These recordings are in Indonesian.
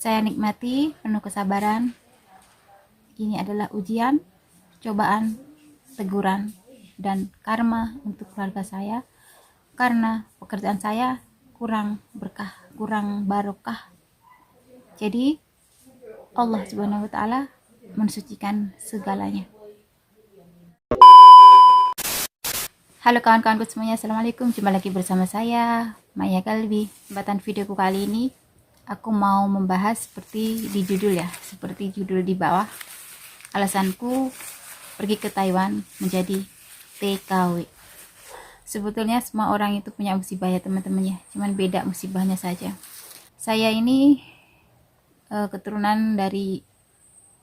Saya nikmati penuh kesabaran. Ini adalah ujian, cobaan, teguran, dan karma untuk keluarga saya karena pekerjaan saya kurang berkah, kurang barokah. Jadi Allah Subhanahu wa taala mensucikan segalanya. Halo kawan-kawanku semuanya, assalamualaikum. Jumpa lagi bersama saya Maya Kalbi. Kesempatan videoku kali ini aku mau membahas seperti di judul ya, seperti judul di bawah. Alasanku pergi ke Taiwan menjadi TKW. Sebetulnya semua orang itu punya musibah ya teman-teman ya, cuman beda musibahnya saja. Saya ini keturunan dari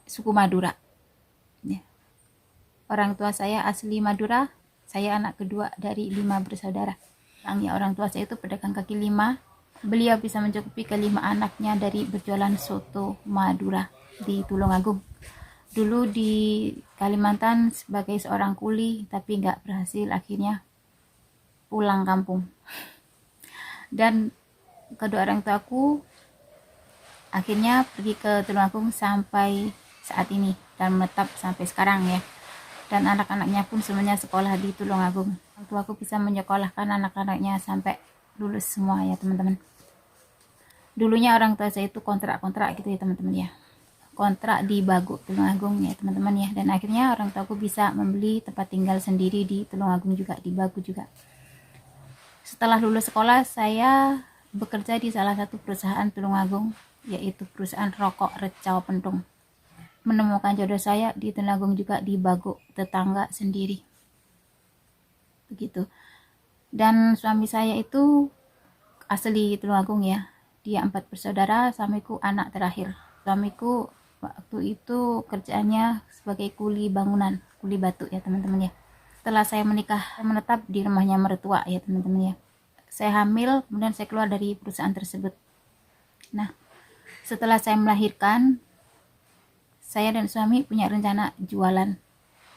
suku Madura ya. Orang tua saya asli Madura. Saya anak kedua dari 5 bersaudara. Orang tua saya itu pedagang kaki lima. Beliau bisa mencukupi kelima anaknya dari berjualan soto Madura di Tulungagung. Dulu di Kalimantan sebagai seorang kuli, tapi nggak berhasil, akhirnya pulang kampung. Dan kedua orang tuaku akhirnya pergi ke Tulungagung sampai saat ini dan menetap sampai sekarang ya. Dan anak-anaknya pun semuanya sekolah di Tulungagung. Orang tuaku bisa menyekolahkan anak-anaknya sampai lulus semua ya teman-teman. Dulunya orang tua saya itu kontrak-kontrak gitu ya teman-teman ya, kontrak di Baguk Tulungagung ya teman-teman ya. Dan akhirnya orang tuaku bisa membeli tempat tinggal sendiri di Tulungagung juga, di Baguk juga. Setelah lulus sekolah, saya bekerja di salah satu perusahaan Tulungagung, yaitu perusahaan rokok Recau Pentung. Menemukan jodoh saya di Tulungagung juga, di Baguk, tetangga sendiri. Begitu. Dan suami saya itu asli Tulungagung ya. Dia 4 bersaudara, suamiku anak terakhir. Suamiku waktu itu kerjaannya sebagai kuli bangunan, kuli batu ya teman-teman ya. Setelah saya menikah, menetap di rumahnya mertua ya teman-teman ya. Saya hamil, kemudian saya keluar dari perusahaan tersebut. Nah, setelah saya melahirkan, saya dan suami punya rencana jualan.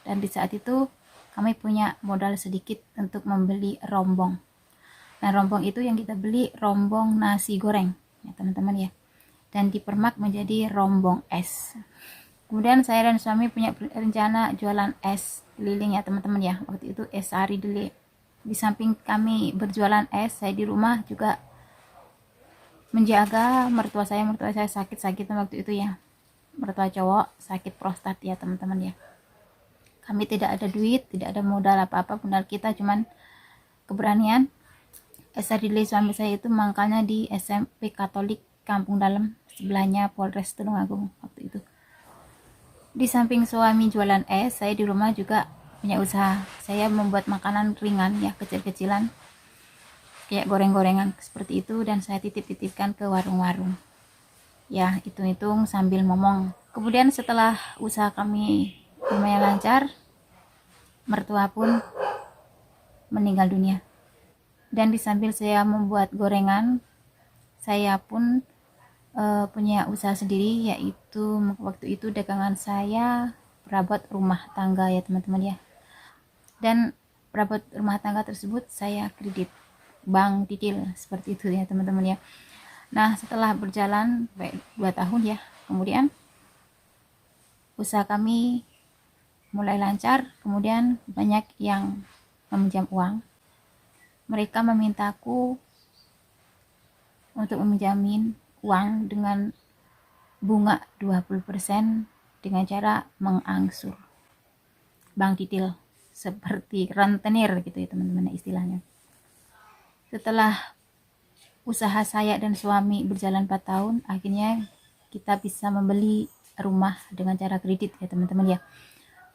Dan di saat itu kami punya modal sedikit untuk membeli rombong. Nah, rombong itu yang kita beli rombong nasi goreng ya teman-teman ya. Dan dipermak menjadi rombong es. Kemudian saya dan suami punya rencana jualan es keliling ya teman-teman ya. Waktu itu es sari deli. Di samping kami berjualan es, saya di rumah juga menjaga mertua saya sakit-sakit waktu itu ya. Mertua cowok sakit prostat ya teman-teman ya. Kami tidak ada duit, tidak ada modal apa-apa, modal kita cuman keberanian. Dili suami saya itu mangkalnya di SMP Katolik Kampung Dalam, sebelahnya Polres Tulungagung waktu itu. Di samping suami jualan es, saya di rumah juga punya usaha. Saya membuat makanan ringan ya, kecil-kecilan, kayak goreng-gorengan seperti itu, dan saya titip-titipkan ke warung-warung. Ya, hitung-hitung sambil ngomong. Kemudian setelah usaha kami lumayan lancar, mertua pun meninggal dunia. Dan di sambil saya membuat gorengan, saya pun punya usaha sendiri, yaitu waktu itu dagangan saya perabot rumah tangga ya teman-teman ya. Dan perabot rumah tangga tersebut saya kredit bank dikil seperti itu ya teman-teman ya. Nah, setelah berjalan 2 tahun ya, kemudian usaha kami mulai lancar, kemudian banyak yang meminjam uang. Mereka memintaku untuk meminjamin uang dengan bunga 20% dengan cara mengangsur bank detail, seperti rentenir gitu ya teman-teman istilahnya. Setelah usaha saya dan suami berjalan 4 tahun, akhirnya kita bisa membeli rumah dengan cara kredit ya teman-teman ya.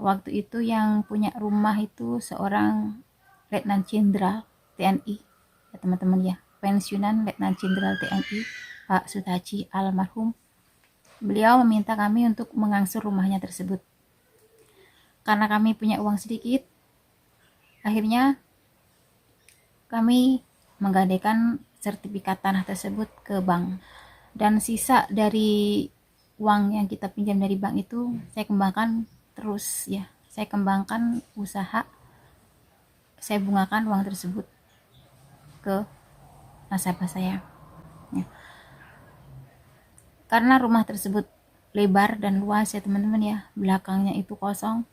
Waktu itu yang punya rumah itu seorang Letnan Jenderal TNI ya teman-teman ya, pensiunan Letnan Jenderal TNI Pak Sutaji almarhum. Beliau meminta kami untuk mengangsur rumahnya tersebut. Karena kami punya uang sedikit, akhirnya kami menggadaikan sertifikat tanah tersebut ke bank. Dan sisa dari uang yang kita pinjam dari bank itu saya kembangkan terus ya. Saya kembangkan usaha, saya bungakan uang tersebut ke nasabah saya ya. Karena rumah tersebut lebar dan luas ya teman-teman ya, belakangnya itu kosong.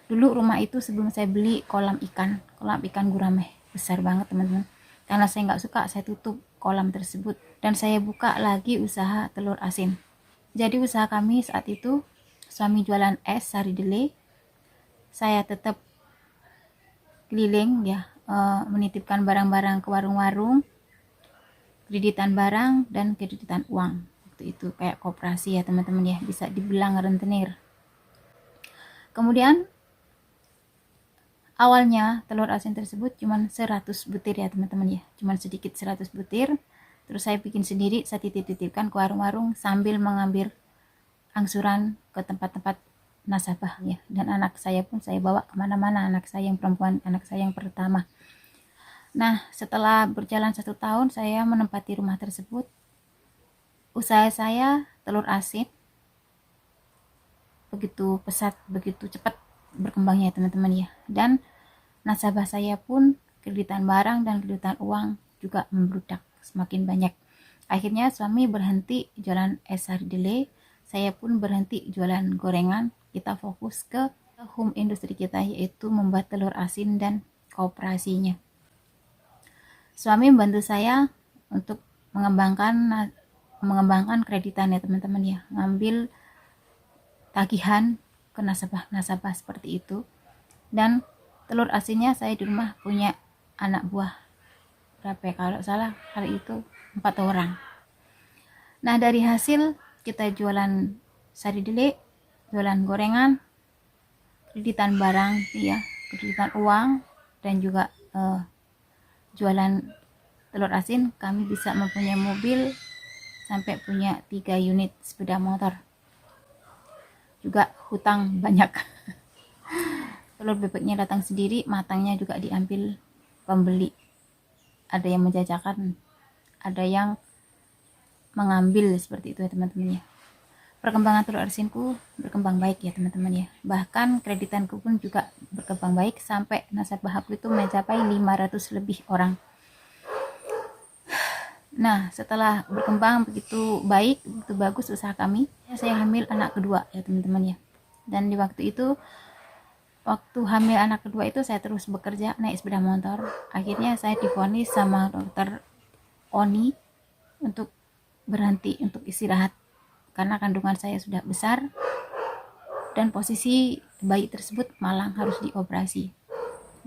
Dulu rumah itu sebelum saya beli kolam ikan gurame, besar banget teman-teman. Karena saya nggak suka, saya tutup kolam tersebut dan saya buka lagi usaha telur asin. Jadi usaha kami saat itu, suami jualan es sari dele, saya tetap keliling ya, menitipkan barang-barang ke warung-warung, kreditan barang dan kreditan uang. Waktu itu kayak koperasi ya teman-teman ya, bisa dibilang rentenir. Kemudian awalnya telur asin tersebut cuma 100 butir ya teman-teman ya, cuma sedikit 100 butir. Terus saya bikin sendiri, saya titip-titipkan ke warung-warung sambil mengambil angsuran ke tempat-tempat nasabah ya. Dan anak saya pun saya bawa kemana-mana, anak saya yang perempuan, anak saya yang pertama. Nah, setelah berjalan 1 tahun saya menempati rumah tersebut, usaha saya telur asin begitu pesat, begitu cepat berkembangnya teman-teman ya. Dan nasabah saya pun kreditan barang dan kreditan uang juga membludak semakin banyak. Akhirnya suami berhenti jualan es sardele, saya pun berhenti jualan gorengan. Kita fokus ke home industry kita, yaitu membuat telur asin dan kooperasinya. Suami membantu saya untuk mengembangkan kreditan ya teman-teman ya, ngambil tagihan ke nasabah-nasabah seperti itu. Dan telur asinnya saya di rumah punya anak buah berapa ya, kalau salah hari itu 4 orang. Nah, dari hasil kita jualan sari dele, jualan gorengan, kreditan barang ya, kreditan uang, dan juga jualan telur asin, kami bisa mempunyai mobil sampai punya 3 unit sepeda motor. Juga hutang banyak. Telur bebeknya datang sendiri, matangnya juga diambil pembeli. Ada yang menjajakan, ada yang mengambil, seperti itu ya teman-teman ya. Perkembangan telur asinku berkembang baik ya teman-teman ya. Bahkan kreditanku pun juga berkembang baik sampai nasabah aku itu mencapai 500 lebih orang. Nah, setelah berkembang begitu baik, begitu bagus usaha kami, saya hamil anak kedua ya teman-teman ya. Dan di waktu itu, waktu hamil anak kedua itu saya terus bekerja naik sepeda motor. Akhirnya saya divonis sama dokter Oni untuk berhenti, untuk istirahat, karena kandungan saya sudah besar dan posisi bayi tersebut malang harus dioperasi.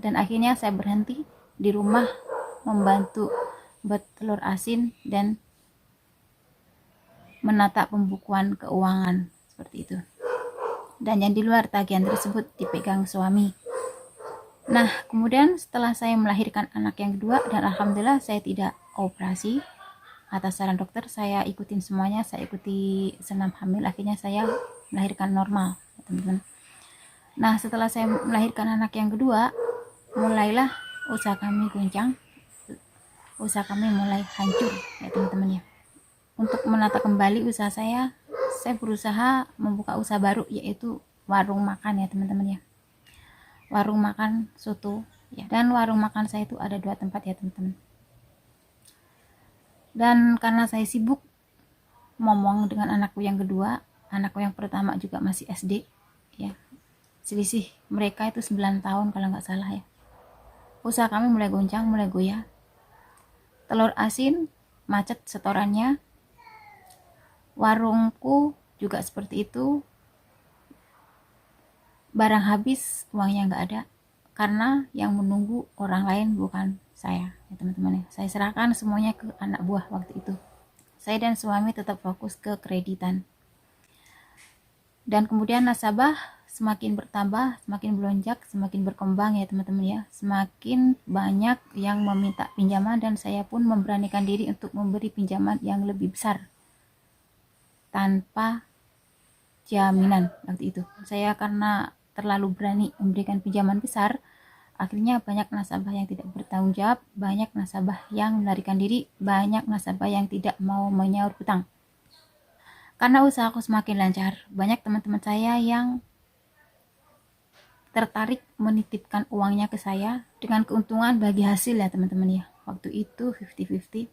Dan akhirnya saya berhenti di rumah membantu buat telur asin dan menata pembukuan keuangan seperti itu. Dan yang di luar tagihan tersebut dipegang suami. Nah, kemudian setelah saya melahirkan anak yang kedua, dan alhamdulillah saya tidak operasi, atas saran dokter saya ikutin semuanya, saya ikuti senam hamil, akhirnya saya melahirkan normal teman-teman. Nah, setelah saya melahirkan anak yang kedua, mulailah usaha kami goncang, usaha kami mulai hancur ya teman-teman ya. Untuk menata kembali usaha saya berusaha membuka usaha baru, yaitu warung makan ya teman-teman ya, warung makan soto ya. Dan warung makan saya itu ada 2 tempat ya teman-teman. Dan karena saya sibuk ngomong dengan anakku yang kedua, anakku yang pertama juga masih SD ya, selisih mereka itu 9 tahun kalau nggak salah ya. Usaha kami mulai goncang, mulai goyah. Telur asin macet setorannya, warungku juga seperti itu, barang habis, uangnya nggak ada, karena yang menunggu orang lain bukan saya ya teman-teman ya. Saya serahkan semuanya ke anak buah waktu itu. Saya dan suami tetap fokus ke kreditan. Dan kemudian nasabah semakin bertambah, semakin melonjak, semakin berkembang ya teman-teman ya. Semakin banyak yang meminta pinjaman dan saya pun memberanikan diri untuk memberi pinjaman yang lebih besar tanpa jaminan waktu itu. Saya karena terlalu berani memberikan pinjaman besar, akhirnya banyak nasabah yang tidak bertanggung jawab, banyak nasabah yang melarikan diri, banyak nasabah yang tidak mau menyaur hutang. Karena usahaku semakin lancar, banyak teman-teman saya yang tertarik menitipkan uangnya ke saya dengan keuntungan bagi hasil ya teman-teman ya. Waktu itu 50-50.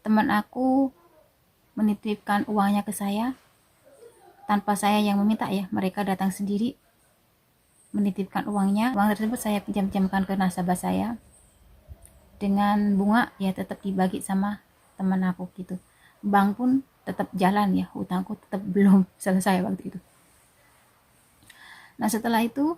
Teman aku menitipkan uangnya ke saya tanpa saya yang meminta ya. Mereka datang sendiri menitipkan uangnya. Uang tersebut saya pinjam-pinjamkan ke nasabah saya dengan bunga ya, tetap dibagi sama teman aku gitu. Bank pun tetap jalan ya, hutangku tetap belum selesai waktu itu. Nah setelah itu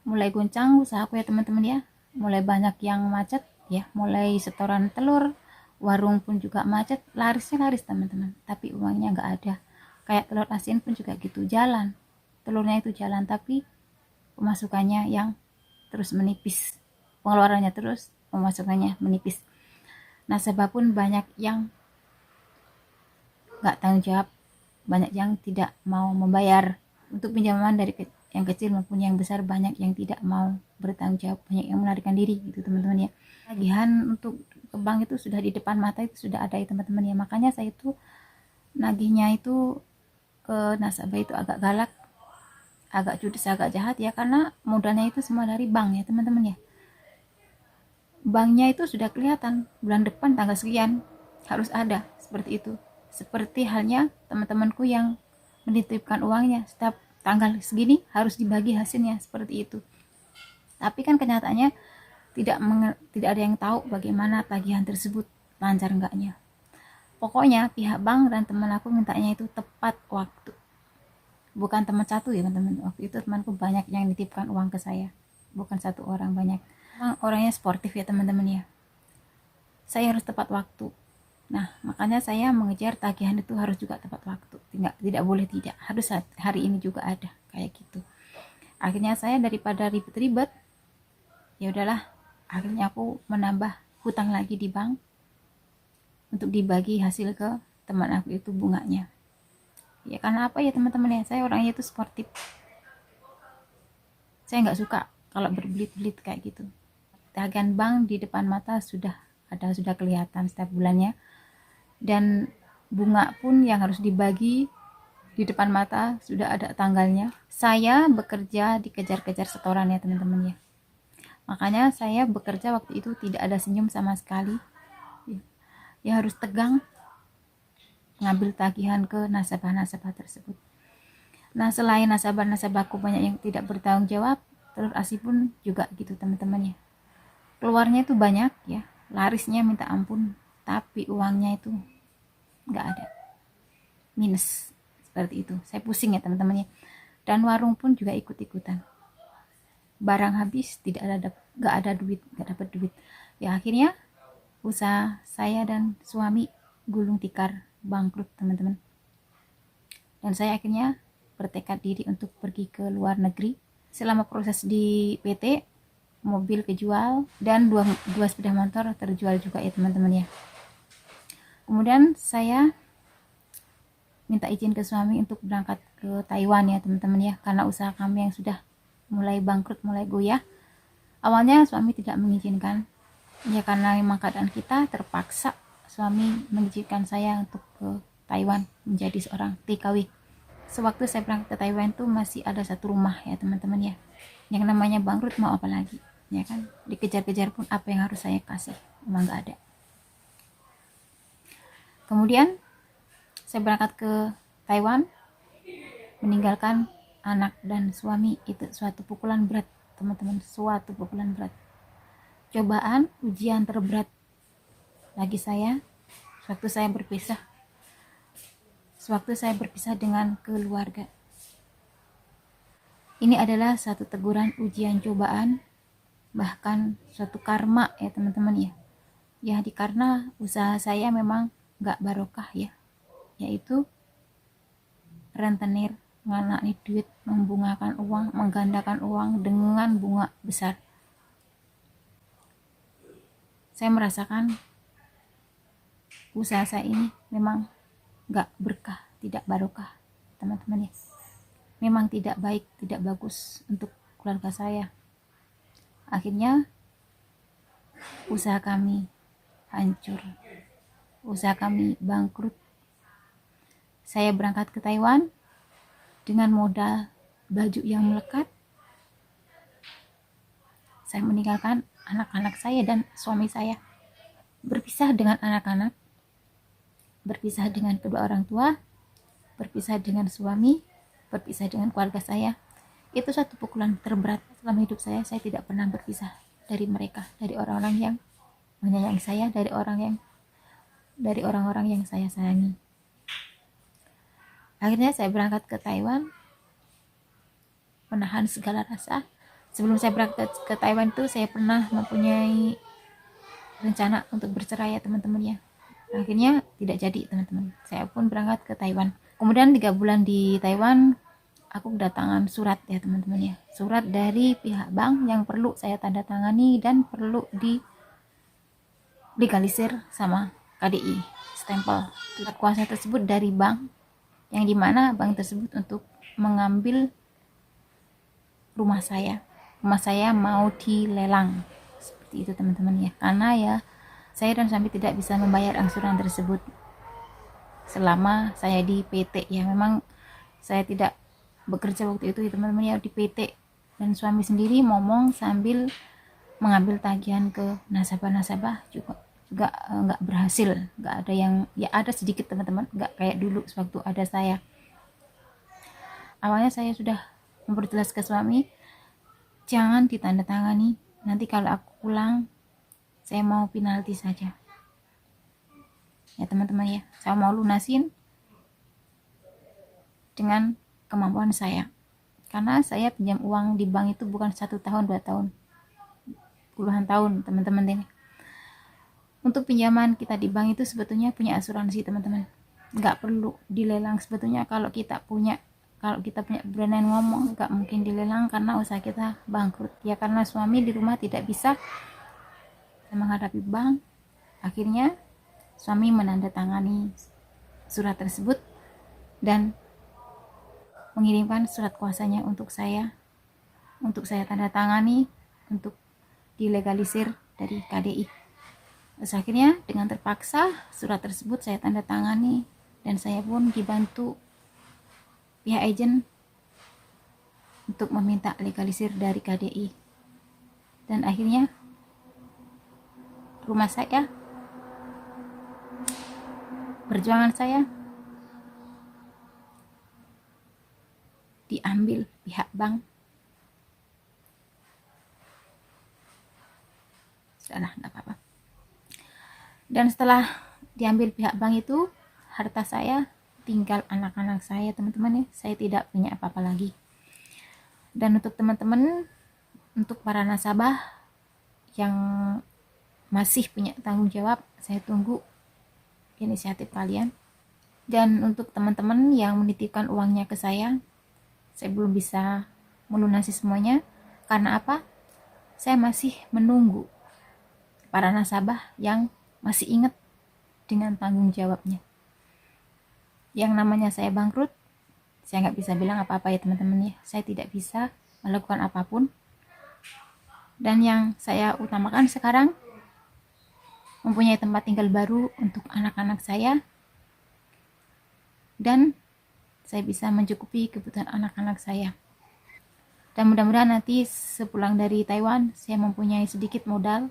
mulai goncang usahaku ya teman-teman ya, mulai banyak yang macet ya, mulai setoran telur, warung pun juga macet, larisnya laris teman-teman, tapi uangnya nggak ada. Kayak telur asin pun juga gitu, jalan, telurnya itu jalan tapi pemasukannya yang terus menipis, pengeluarannya terus, pemasukannya menipis. Nasabah pun banyak yang nggak tanggung jawab, banyak yang tidak mau membayar untuk pinjaman dari yang kecil maupun yang besar, banyak yang tidak mau bertanggung jawab, banyak yang melarikan diri gitu teman-teman ya. Tagihan untuk ke bank itu sudah di depan mata, itu sudah ada ya teman-teman ya. Makanya saya itu nagihnya itu ke nasabah itu agak galak, agak judes, agak jahat ya, karena modalnya itu semua dari bank ya teman-teman ya. Banknya itu sudah kelihatan bulan depan tanggal sekian harus ada, seperti itu. Seperti halnya teman-temanku yang menitipkan uangnya setiap tanggal segini harus dibagi hasilnya, seperti itu. Tapi kan kenyataannya tidak ada yang tahu bagaimana tagihan tersebut lancar enggaknya. Pokoknya pihak bank dan teman aku mintanya itu tepat waktu. Bukan teman satu ya teman-teman, waktu itu temanku banyak yang nitipkan uang ke saya, bukan satu orang, banyak. Memang orangnya sportif ya teman-teman ya, saya harus tepat waktu. Nah makanya saya mengejar tagihan itu harus juga tepat waktu, tidak boleh tidak, harus hari ini juga ada, kayak gitu. Akhirnya saya daripada ribet-ribet, ya udahlah, akhirnya aku menambah hutang lagi di bank untuk dibagi hasil ke teman aku itu bunganya. Ya karena apa ya teman-teman ya, saya orangnya itu sportif, saya nggak suka kalau berbelit-belit kayak gitu. Tagihan bank di depan mata sudah ada, sudah kelihatan setiap bulannya, dan bunga pun yang harus dibagi di depan mata sudah ada tanggalnya. Saya bekerja dikejar-kejar setoran ya teman-teman ya, makanya saya bekerja waktu itu tidak ada senyum sama sekali ya, harus tegang ngambil tagihan ke nasabah-nasabah tersebut. Nah selain nasabah-nasabahku banyak yang tidak bertanggung jawab, telur asin pun juga gitu teman-teman ya, keluarnya itu banyak ya, larisnya minta ampun, tapi uangnya itu nggak ada, minus, seperti itu. Saya pusing ya teman-teman ya. Dan warung pun juga ikut-ikutan, barang habis, nggak ada duit, nggak dapat duit ya. Akhirnya usaha saya dan suami gulung tikar, bangkrut teman-teman. Dan saya akhirnya bertekad diri untuk pergi ke luar negeri. Selama proses di PT, mobil kejual dan dua sepeda motor terjual juga ya teman-teman ya. Kemudian saya minta izin ke suami untuk berangkat ke Taiwan ya teman-teman ya, karena usaha kami yang sudah mulai bangkrut, mulai goyah. Awalnya suami tidak mengizinkan ya, karena memang keadaan kita terpaksa suami mengizinkan saya untuk ke Taiwan menjadi seorang TKW. Sewaktu saya berangkat ke Taiwan tuh masih ada satu rumah ya teman-teman ya. Yang namanya bangkrut mau apa lagi ya kan, dikejar-kejar pun apa yang harus saya kasih, memang nggak ada. Kemudian saya berangkat ke Taiwan, meninggalkan anak dan suami, itu suatu pukulan berat teman-teman, suatu pukulan berat, cobaan ujian terberat bagi saya sewaktu saya berpisah dengan keluarga. Ini adalah satu teguran, ujian, cobaan, bahkan suatu karma ya teman-teman ya. Ya karena usaha saya memang gak barokah ya, yaitu rentenir, nganakni duit, membungakan uang, menggandakan uang dengan bunga besar. Saya merasakan usaha saya ini memang gak berkah, tidak barokah teman-teman ya. Memang tidak baik, tidak bagus untuk keluarga saya. Akhirnya usaha kami hancur, usaha kami bangkrut. Saya berangkat ke Taiwan dengan modal baju yang melekat. Saya meninggalkan anak-anak saya dan suami saya, berpisah dengan anak-anak, berpisah dengan kedua orang tua, berpisah dengan suami, berpisah dengan keluarga saya. Itu satu pukulan terberat selama hidup saya. Saya tidak pernah berpisah dari mereka, dari orang-orang yang menyayangi saya, dari orang-orang yang saya sayangi. Akhirnya saya berangkat ke Taiwan, menahan segala rasa. Sebelum saya berangkat ke Taiwan itu saya pernah mempunyai rencana untuk bercerai ya teman-teman ya. Akhirnya tidak jadi teman-teman. Saya pun berangkat ke Taiwan. Kemudian 3 bulan di Taiwan, aku kedatangan surat ya teman-teman ya. Surat dari pihak bank yang perlu saya tanda tangani dan perlu dilegalisir sama KDI, stempel. Surat kuasa tersebut dari bank, yang dimana bank tersebut untuk mengambil rumah saya mau dilelang, seperti itu teman-teman ya. Karena ya saya dan suami tidak bisa membayar angsuran tersebut selama saya di PT ya. Memang saya tidak bekerja waktu itu ya teman-teman ya, di PT, dan suami sendiri ngomong sambil mengambil tagihan ke nasabah-nasabah juga nggak berhasil, nggak ada yang, ya ada sedikit teman-teman, nggak kayak dulu sewaktu ada saya. Awalnya saya sudah memperjelas ke suami, jangan ditandatangani, nanti kalau aku pulang saya mau penalti saja ya teman-teman ya. Saya mau lunasin dengan kemampuan saya, karena saya pinjam uang di bank itu bukan 1 tahun 2 tahun, puluhan tahun teman-teman ini. Untuk pinjaman kita di bank itu sebetulnya punya asuransi teman-teman, nggak perlu dilelang sebetulnya. Kalau kita punya beranian ngomong, nggak mungkin dilelang karena usaha kita bangkrut ya. Karena suami di rumah tidak bisa menghadapi bank, akhirnya suami menandatangani surat tersebut dan mengirimkan surat kuasanya untuk saya tanda tangani untuk dilegalisir dari KDI. Terus akhirnya dengan terpaksa surat tersebut saya tanda tangani, dan saya pun dibantu pihak agen untuk meminta legalisir dari KDI. Dan akhirnya rumah saya, perjuangan saya diambil pihak bank. Sudahlah, nggak apa-apa. Dan setelah diambil pihak bank itu, harta saya tinggal anak-anak saya teman-teman ya. Saya tidak punya apa-apa lagi. Dan untuk teman-teman, untuk para nasabah yang masih punya tanggung jawab, saya tunggu inisiatif kalian. Dan untuk teman-teman yang menitipkan uangnya ke saya belum bisa melunasi semuanya. Karena apa? Saya masih menunggu para nasabah yang masih ingat dengan tanggung jawabnya. Yang namanya saya bangkrut, saya nggak bisa bilang apa-apa ya teman-teman ya. Saya tidak bisa melakukan apapun. Dan yang saya utamakan sekarang, mempunyai tempat tinggal baru untuk anak-anak saya, dan saya bisa mencukupi kebutuhan anak-anak saya. Dan mudah-mudahan nanti sepulang dari Taiwan, saya mempunyai sedikit modal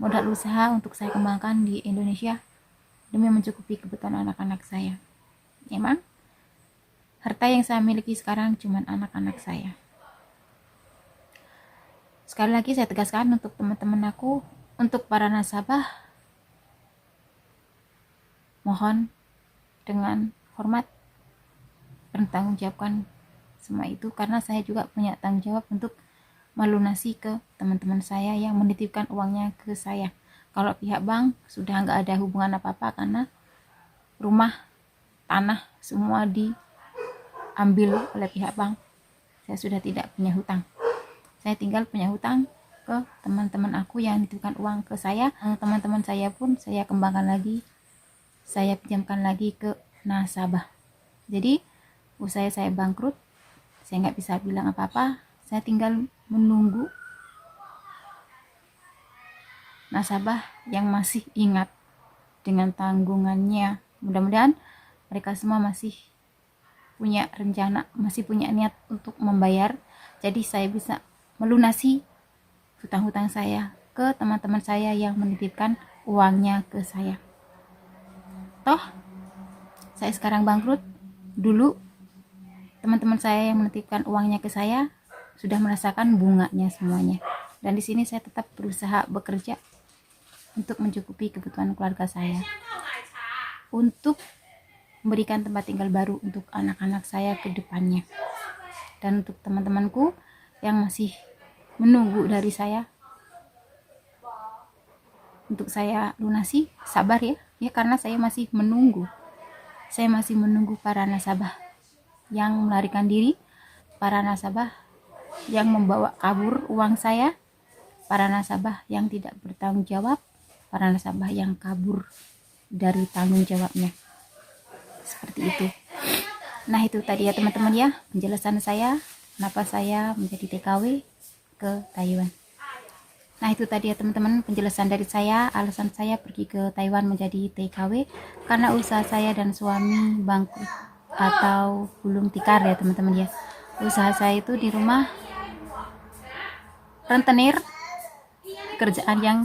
usaha untuk saya kembangkan di Indonesia demi mencukupi kebutuhan anak-anak saya. Memang harta yang saya miliki sekarang cuma anak-anak saya. Sekali lagi saya tegaskan untuk teman-teman aku, untuk para nasabah, mohon dengan hormat bertanggungjawabkan semua itu, karena saya juga punya tanggung jawab untuk melunasi ke teman-teman saya yang menitipkan uangnya ke saya. Kalau pihak bank sudah nggak ada hubungan apa-apa, karena rumah, tanah semua diambil oleh pihak bank. Saya sudah tidak punya hutang. Saya tinggal punya hutang ke teman-teman aku yang menitipkan uang ke saya. Teman-teman saya pun saya kembangkan lagi, saya pinjamkan lagi ke nasabah. Jadi usaha saya bangkrut, saya nggak bisa bilang apa-apa. Saya tinggal menunggu nasabah yang masih ingat dengan tanggungannya. Mudah-mudahan mereka semua masih punya rencana, masih punya niat untuk membayar. Jadi saya bisa melunasi hutang-hutang saya ke teman-teman saya yang menitipkan uangnya ke saya. Toh saya sekarang bangkrut, dulu teman-teman saya yang menitipkan uangnya ke saya sudah merasakan bunganya semuanya. Dan di sini saya tetap berusaha bekerja untuk mencukupi kebutuhan keluarga saya, untuk memberikan tempat tinggal baru untuk anak-anak saya ke depannya. Dan untuk teman-temanku yang masih menunggu dari saya untuk saya lunasi, sabar ya. Ya, karena saya masih menunggu. Saya masih menunggu para nasabah yang melarikan diri, para nasabah yang membawa kabur uang saya, para nasabah yang tidak bertanggung jawab, para nasabah yang kabur dari tanggung jawabnya. Seperti itu. Nah, itu tadi ya teman-teman ya, penjelasan saya kenapa saya menjadi TKW ke Taiwan. Nah, itu tadi ya teman-teman penjelasan dari saya, alasan saya pergi ke Taiwan menjadi TKW karena usaha saya dan suami bangkrut atau gulung tikar ya teman-teman ya. Usaha saya itu di rumah rentenir, kerjaan yang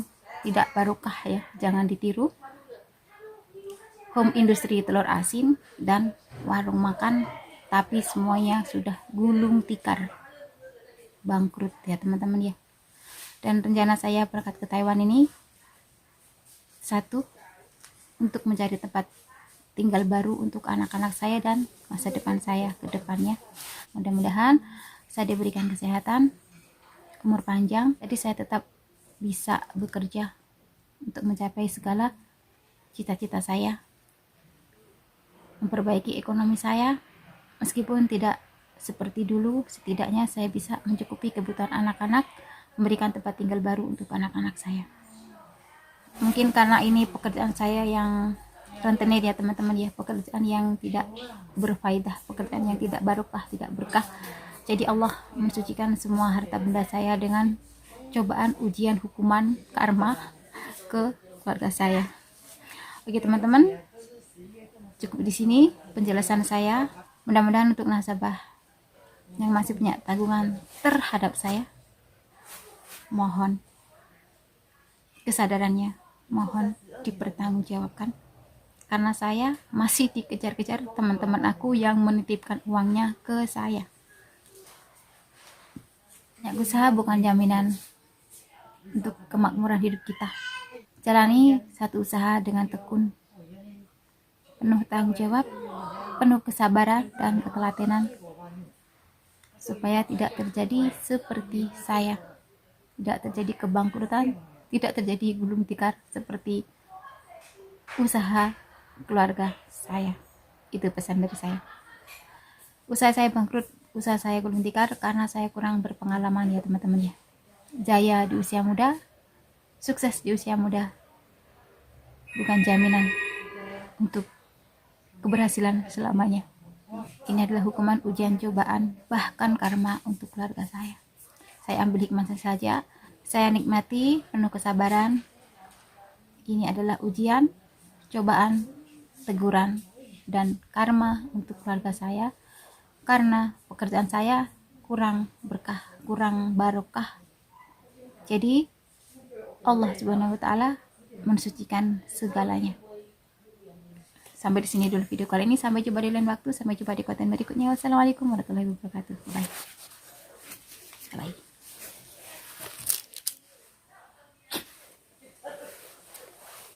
tidak barokah ya, jangan ditiru. Home industri telur asin dan warung makan, tapi semuanya sudah gulung tikar, bangkrut ya teman-teman ya. Dan rencana saya berangkat ke Taiwan ini, satu, untuk mencari tempat tinggal baru untuk anak-anak saya dan masa depan saya ke depannya. Mudah-mudahan saya diberikan kesehatan, umur panjang, jadi saya tetap bisa bekerja untuk mencapai segala cita-cita saya, memperbaiki ekonomi saya, meskipun tidak seperti dulu, setidaknya saya bisa mencukupi kebutuhan anak-anak, memberikan tempat tinggal baru untuk anak-anak saya. Mungkin karena ini pekerjaan saya yang rentenir ya teman-teman ya, pekerjaan yang tidak berfaedah, pekerjaan yang tidak barokah, tidak berkah. Jadi Allah mensucikan semua harta benda saya dengan cobaan, ujian, hukuman, karma ke keluarga saya. Oke teman-teman, cukup di sini penjelasan saya. Mudah-mudahan untuk nasabah yang masih punya tanggungan terhadap saya, mohon kesadarannya, mohon dipertanggungjawabkan, karena saya masih dikejar-kejar teman-teman aku yang menitipkan uangnya ke saya. Ya, usaha bukan jaminan untuk kemakmuran hidup kita. Jalani satu usaha dengan tekun, penuh tanggung jawab, penuh kesabaran dan ketelatenan, supaya tidak terjadi seperti saya, tidak terjadi kebangkrutan, tidak terjadi gulung tikar seperti usaha keluarga saya. Itu pesan dari saya. Usaha saya bangkrut, usaha saya gulung tikar karena saya kurang berpengalaman ya teman-teman ya. Jaya di usia muda, sukses di usia muda bukan jaminan untuk keberhasilan selamanya. Ini adalah hukuman, ujian, cobaan, bahkan karma untuk keluarga saya. Saya ambil hikmahnya saja, saya nikmati penuh kesabaran. Ini adalah ujian, cobaan, teguran, dan karma untuk keluarga saya, karena pekerjaan saya kurang berkah, kurang barokah. Jadi Allah Subhanahu wa taala mensucikan segalanya. Sampai di sini dulu video kali ini. Sampai jumpa di lain waktu. Sampai jumpa di konten berikutnya. Wassalamualaikum warahmatullahi wabarakatuh. Bye. Bye.